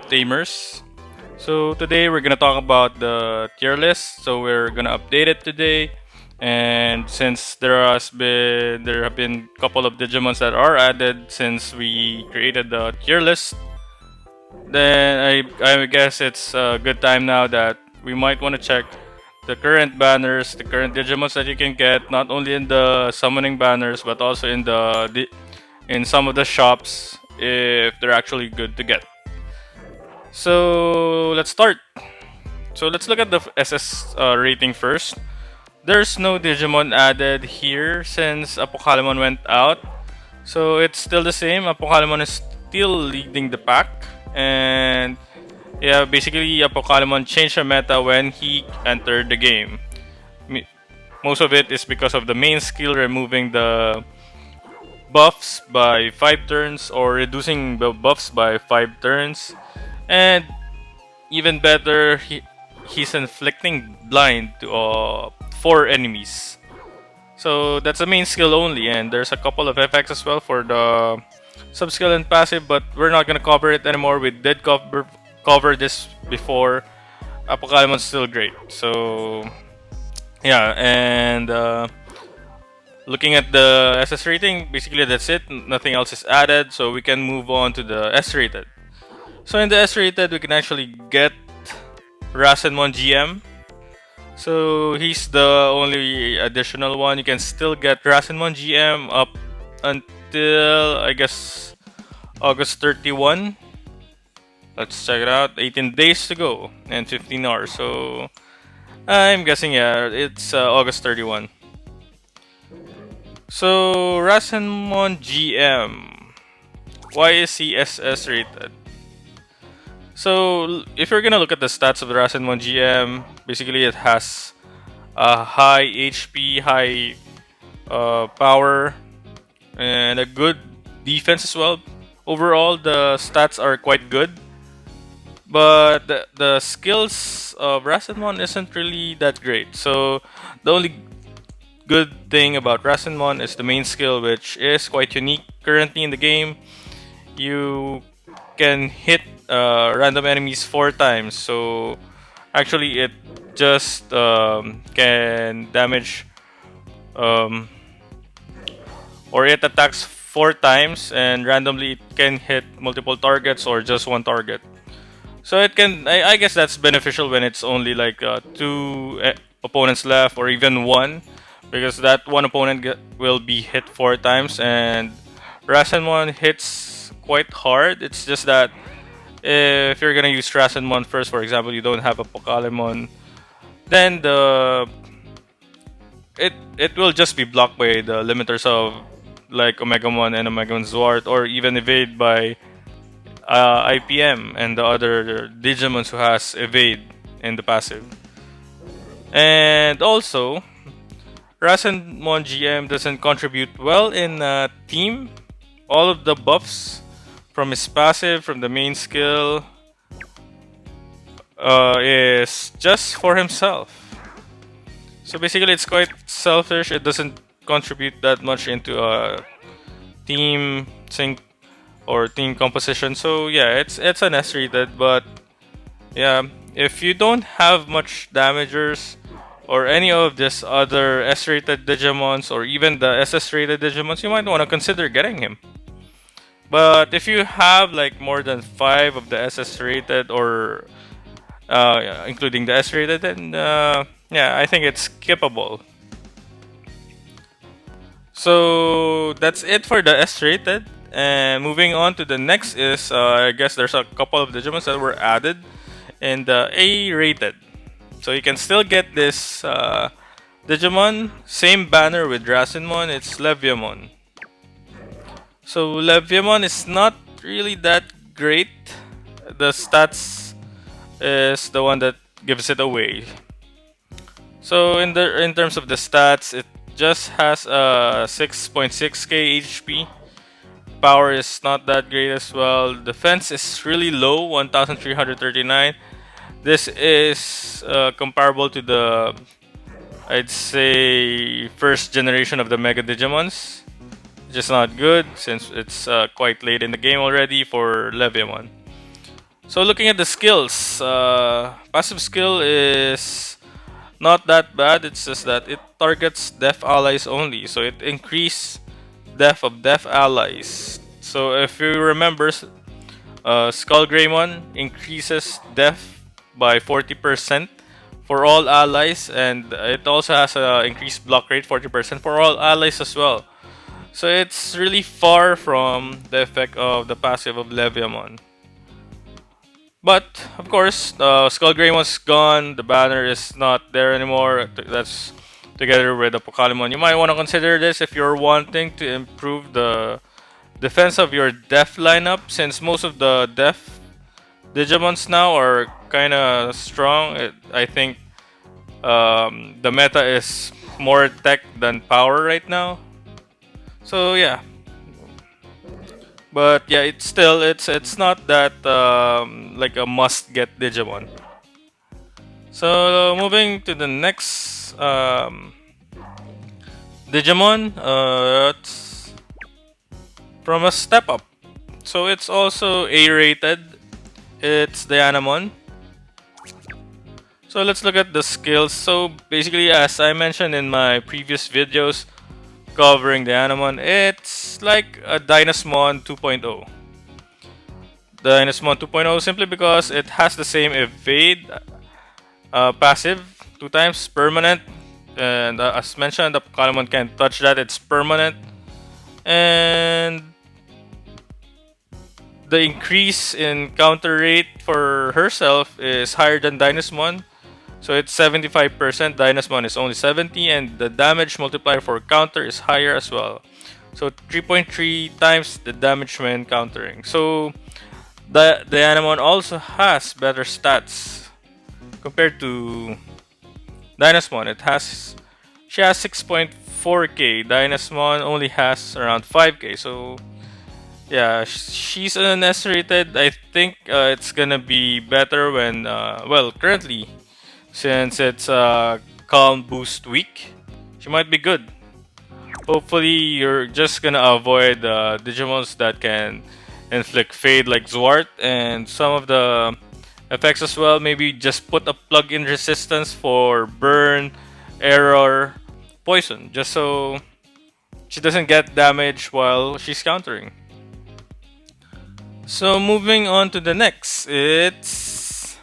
Tamers. So today we're gonna talk about the tier list. So we're gonna update it today, and since there have been a couple of Digimons that are added since we created the tier list, then I guess it's a good time now that we might want to check the current banners, the current Digimons that you can get, not only in the summoning banners but also in in some of the shops if they're actually good to get. So let's start. So let's look at the SS rating first. There's no Digimon added here since Apocalypse went out. So it's still the same. Apocalypse is still leading the pack. And yeah, basically Apocalypse changed the meta when he entered the game. Most of it is because of the main skill removing the buffs by 5 turns or reducing the buffs by 5 turns. And even better, he's inflicting blind to 4 enemies. So that's the main skill only, and there's a couple of effects as well for the sub skill and passive, but we're not gonna cover it anymore. We did cover this before. Apocalypse is still great. So yeah, and looking at the SS rating, basically that's it. Nothing else is added, so we can move on to the S rated. So in the S rated, we can actually get Rasenmon GM. So he's the only additional one. You can still get Rasenmon GM up until I guess August 31. Let's check it out. 18 days to go and 15 hours. So I'm guessing yeah, it's August 31. So Rasenmon GM. Why is he SS rated? So if you're gonna look at the stats of the Rasenmon GM, basically it has a high HP, high power, and a good defense as well. Overall, the stats are quite good, but the skills of Rasenmon isn't really that great. So the only good thing about Rasenmon is the main skill, which is quite unique currently in the game. You can hit random enemies 4 times. So actually, it just can damage um, or it attacks 4 times, and randomly it can hit multiple targets or just one target. So it can. I guess that's beneficial when it's only like two opponents left, or even one, because that one opponent will be hit 4 times, and Rasenmon hits quite hard. It's just that if you're gonna use Rasenmon first, for example, you don't have a Pokémon, then it will just be blocked by the limiters of like Omegamon and Omegamon Zwart, or even evade by IPM and the other Digimons who has evade in the passive. And also, Rasenmon GM doesn't contribute well in team. All of the buffs from his passive, from the main skill, is just for himself. So basically, it's quite selfish. It doesn't contribute that much into a team sync or team composition. So yeah, it's an S rated, but yeah, if you don't have much damagers or any of this other S rated Digimons or even the SS rated Digimons, you might want to consider getting him. But if you have like more than 5 of the SS rated or including the S rated, then yeah, I think it's skippable. So that's it for the S rated. And moving on to the next is I guess there's a couple of Digimons that were added in the A rated. So you can still get this Digimon, same banner with Rasenmon, it's Leviamon. So Leviamon is not really that great. The stats is the one that gives it away. So in terms of the stats, it just has a 6.6k HP. Power is not that great as well. Defense is really low, 1339. This is comparable to the, I'd say, first generation of the Mega Digimons. Just not good since it's quite late in the game already for Leviamon. So looking at the skills, passive skill is not that bad. It's just that it targets deaf allies only, so it increase death of deaf allies. So if you remember, Skull Greymon increases death by 40% for all allies, and it also has a increased block rate 40% for all allies as well. So it's really far from the effect of the passive of Leviamon. But of course, Skull Greymon's gone. The banner is not there anymore. That's together with Apocalypse. You might want to consider this if you're wanting to improve the defense of your deaf lineup, since most of the deaf Digimons now are kind of strong. I think the meta is more tech than power right now. So yeah, but yeah, it's not that like a must get Digimon. So moving to the next Digimon, it's from a step up. So it's also A rated. It's Dianamon. So let's look at the skills. So basically, as I mentioned in my previous videos covering Dianamon, it's like a Dynasmon 2.0. Dynasmon 2.0 simply because it has the same evade passive 2 times permanent, and as mentioned, the Palamon can't touch that. It's permanent, and the increase in counter rate for herself is higher than Dynasmon. So it's 75%, Dynasmon is only 70, and the damage multiplier for counter is higher as well. So 3.3 times the damage when countering. So the Animon also has better stats compared to Dynasmon. She has 6.4k. Dynasmon only has around 5k. So yeah, she's an S rated. I think it's gonna be better when well, currently, since it's Calm Boost week, she might be good. Hopefully, you're just gonna avoid Digimons that can inflict fade like Zwart and some of the effects as well. Maybe just put a plug-in resistance for burn, error, poison, just so she doesn't get damage while she's countering. So moving on to the next, it's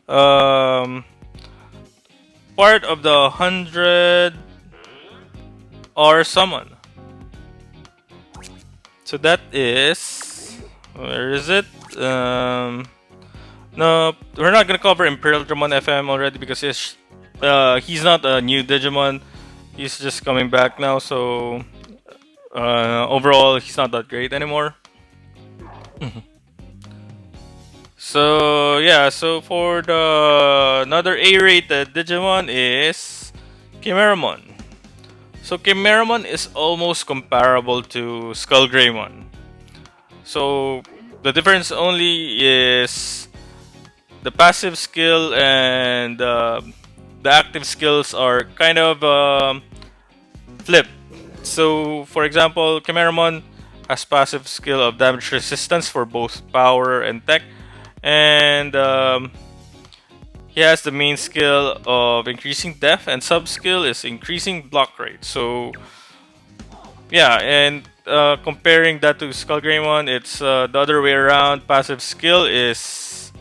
um, part of the 100 or summon. So that is, where is it? No, we're not gonna cover Imperial Dramon FM already because he's not a new Digimon. He's just coming back now, so overall he's not that great anymore. So yeah, so for the another A-rated Digimon is Kimeramon. So Kimeramon is almost comparable to Skull Greymon. So the difference only is the passive skill and the active skills are kind of flipped. So for example, Kimeramon has passive skill of damage resistance for both power and tech, and he has the main skill of increasing def, and sub skill is increasing block rate. So yeah, and comparing that to Skull Greymon, it's the other way around. Passive skill is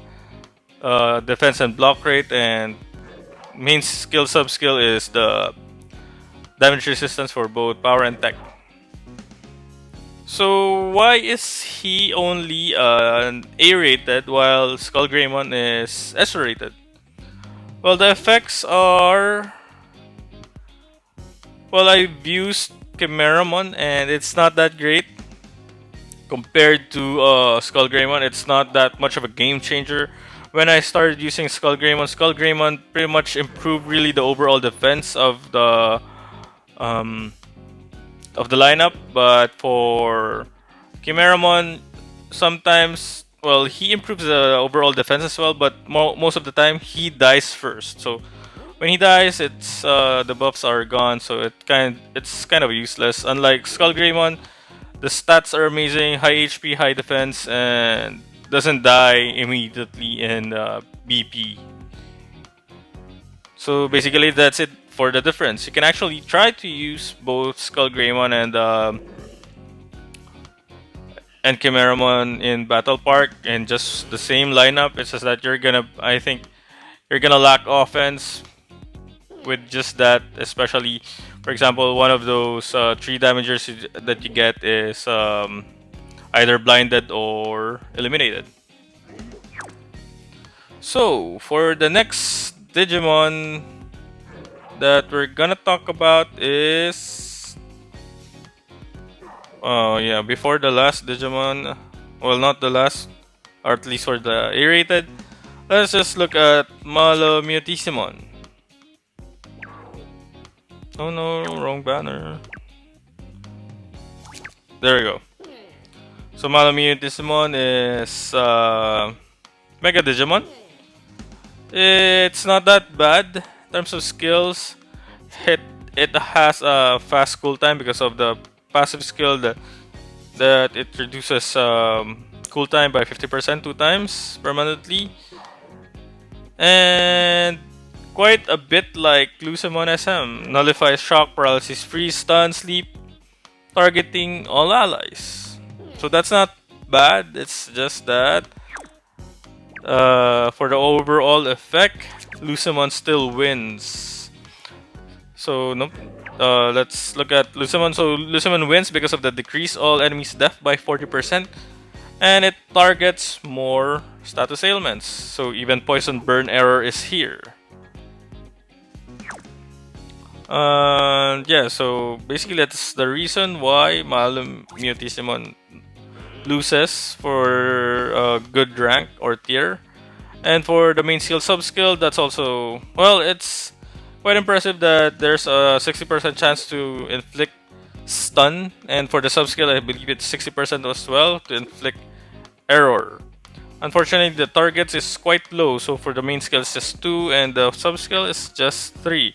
defense and block rate, and main skill sub skill is the damage resistance for both power and tech. So why is he only an A rated while Skull Greymon is S rated? Well, the effects are, well, I've used Kimeramon and it's not that great compared to Skull Greymon. It's not that much of a game changer. When I started using Skull Greymon pretty much improved really the overall defense um, of the lineup. But for Kimeramon, sometimes, well, he improves the overall defense as well, but most of the time he dies first. So when he dies, it's the buffs are gone, so it's kind of useless. Unlike Skull Greymon, the stats are amazing: high HP, high defense, and doesn't die immediately in BP. So basically, that's it for the difference. You can actually try to use both Skull Greymon and Kimeramon in Battle Park and just the same lineup. It's just that I think you're gonna lack offense with just that, especially, for example, one of those 3 damagers that you get is either blinded or eliminated. So, for the next Digimon that we're gonna talk about is... Oh yeah, before the last Digimon, well, not the last, or at least for the A-rated, let's just look at Mutissimon. Oh no, wrong banner. There we go. So Mutissimon is Mega Digimon. It's not that bad in terms of skills. It it has a fast cool time because of the passive skill that it reduces cool time by 50% 2 times permanently, and quite a bit like Lucemon SM, nullifies shock, paralysis, freeze, stun, sleep, targeting all allies. So that's not bad. It's just that for the overall effect, Lucemon still wins. So nope. Let's look at Lucemon. So Lucemon wins because of the decrease all enemies' death by 40%, and it targets more status ailments. So even poison burn error is here. Yeah, so basically that's the reason why Mutissimon loses for a good rank or tier. And for the main skill sub skill, that's also, well, it's quite impressive that there's a 60% chance to inflict stun, and for the sub skill, I believe it's 60% as well to inflict error. Unfortunately, the targets is quite low, so for the main skill it's just 2 and the sub skill is just 3.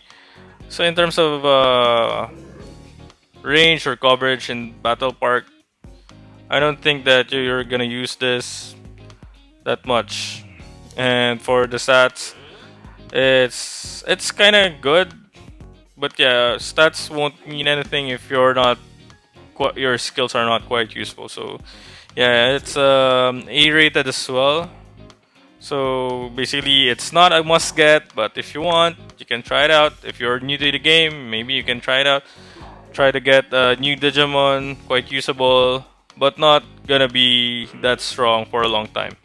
So in terms of range or coverage in Battle Park, I don't think that you're gonna use this that much. And for the stats, it's kind of good, but yeah, stats won't mean anything if your skills are not quite useful. So yeah, it's A-rated as well. So basically, it's not a must get, but if you want, you can try it out. If you're new to the game, maybe you can try it out. Try to get a new Digimon, quite usable, but not gonna be that strong for a long time.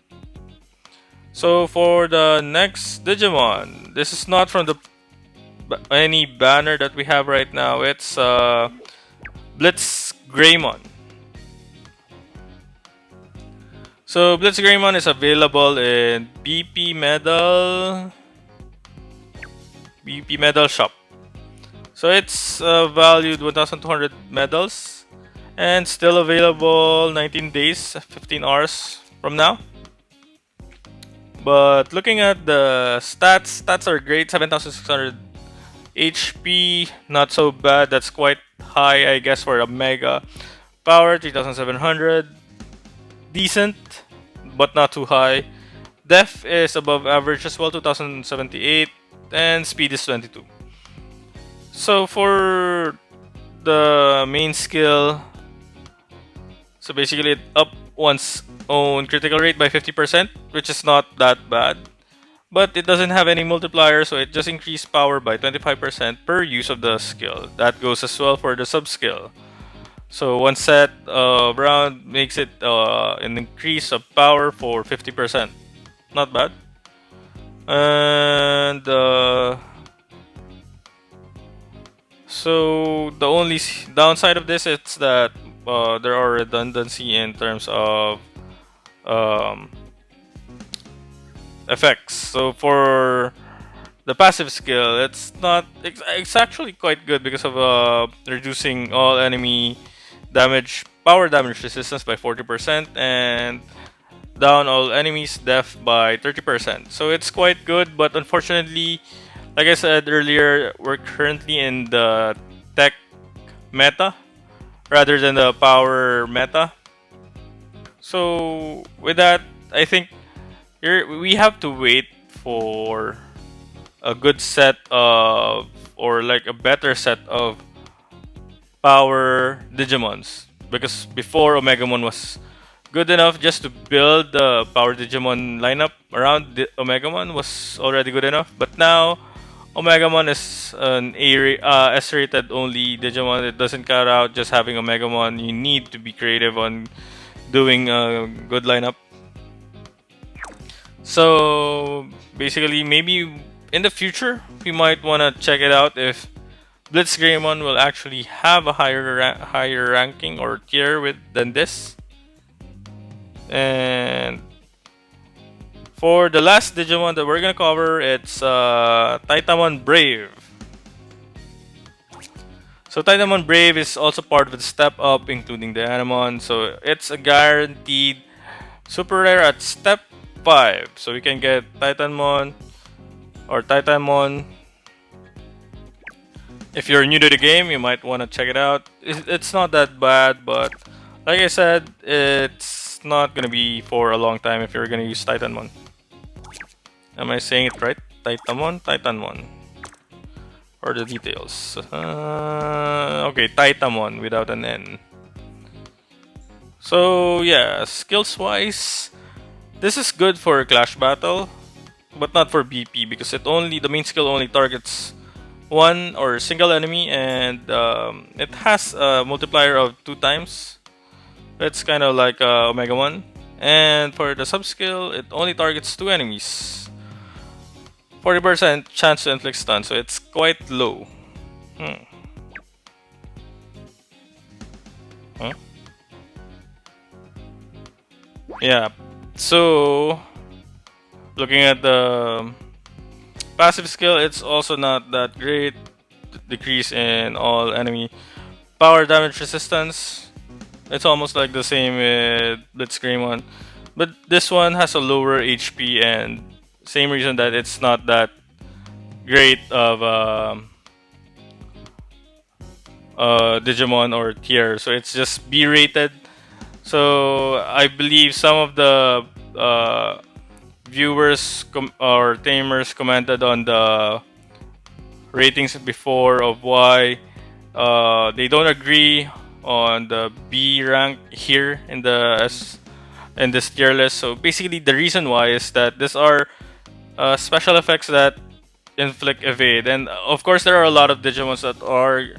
So for the next Digimon, this is not from the any banner that we have right now. It's Blitz Greymon. So Blitz Greymon is available in BP Medal Shop. So it's valued 1,200 medals and still available 19 days, 15 hours from now. But looking at the stats are great. 7,600 HP, not so bad. That's quite high, I guess, for a mega. Power 3,700, decent, but not too high. Def is above average as well, 2,078, and speed is 22. So for the main skill, so basically it up one's own critical rate by 50%, which is not that bad. But it doesn't have any multiplier, so it just increased power by 25% per use of the skill. That goes as well for the sub skill. So one set of round makes it an increase of power for 50%. Not bad. And so the only downside of this is that there are redundancy in terms of um, effects. So for the passive skill, it's actually quite good because of reducing all enemy power damage resistance by 40% and down all enemies death by 30%. So it's quite good, but unfortunately, like I said earlier, we're currently in the tech meta rather than the power meta. So with that, I think we have to wait for a good set of, or like a better set of power Digimons. Because before, Omegamon was good enough just to build the power Digimon lineup around Omegamon was already good enough. But now, Omegamon is an S-rated only Digimon. It doesn't cut out just having Omegamon. You need to be creative on doing a good lineup. So basically, maybe in the future, we might want to check it out if Blitzgreymon will actually have a higher ranking or tier than this. And for the last Digimon that we're gonna cover, it's Titamon Brave. So Titamon Brave is also part of the step up, including the Animon. So it's a guaranteed super rare at step 5. So we can get Titanmon or Titanmon. If you're new to the game, you might want to check it out. It's not that bad, but like I said, it's not gonna be for a long time if you're gonna use Titanmon. Am I saying it right? Titanmon, Titanmon. Or the details. Okay, Titanmon without an N. So yeah, skills wise, this is good for Clash Battle, but not for BP because the main skill only targets one or single enemy, and it has a multiplier of 2 times. It's kind of like Omega 1. And for the sub skill, it only targets 2 enemies. 40% chance to inflict stun, so it's quite low. Huh? Yeah, so looking at the passive skill, it's also not that great. Decrease in all enemy power damage resistance. It's almost like the same with Blitzgreymon, but this one has a lower HP, and same reason that it's not that great of Digimon or tier. So it's just B rated. So I believe some of the viewers or tamers commented on the ratings before of why they don't agree on the B rank here in in this tier list. So basically, the reason why is that these are special effects that inflict evade, and of course there are a lot of Digimons that are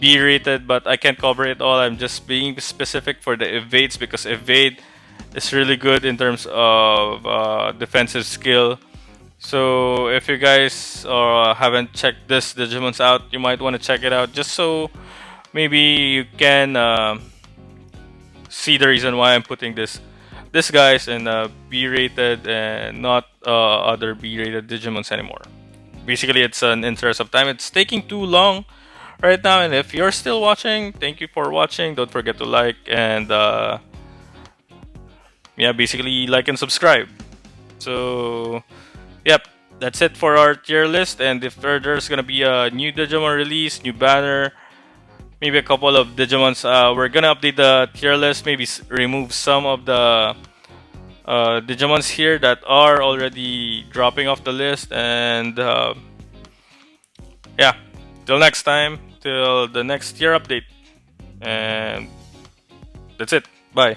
B rated, but I can't cover it all. I'm just being specific for the evades because evade is really good in terms of defensive skill. So if you guys haven't checked this Digimons out, you might want to check it out just so maybe you can see the reason why I'm putting this guys in B rated and not other B rated Digimons anymore. Basically, it's an interest of time. It's taking too long right now, and if you're still watching, thank you for watching. Don't forget to like and yeah, basically like and subscribe. So yep, that's it for our tier list. And if there's gonna be a new Digimon release, new banner, maybe a couple of Digimons, we're gonna update the tier list. Maybe remove some of the Digimons here that are already dropping off the list. And yeah, till next time, till the next tier update. And that's it. Bye.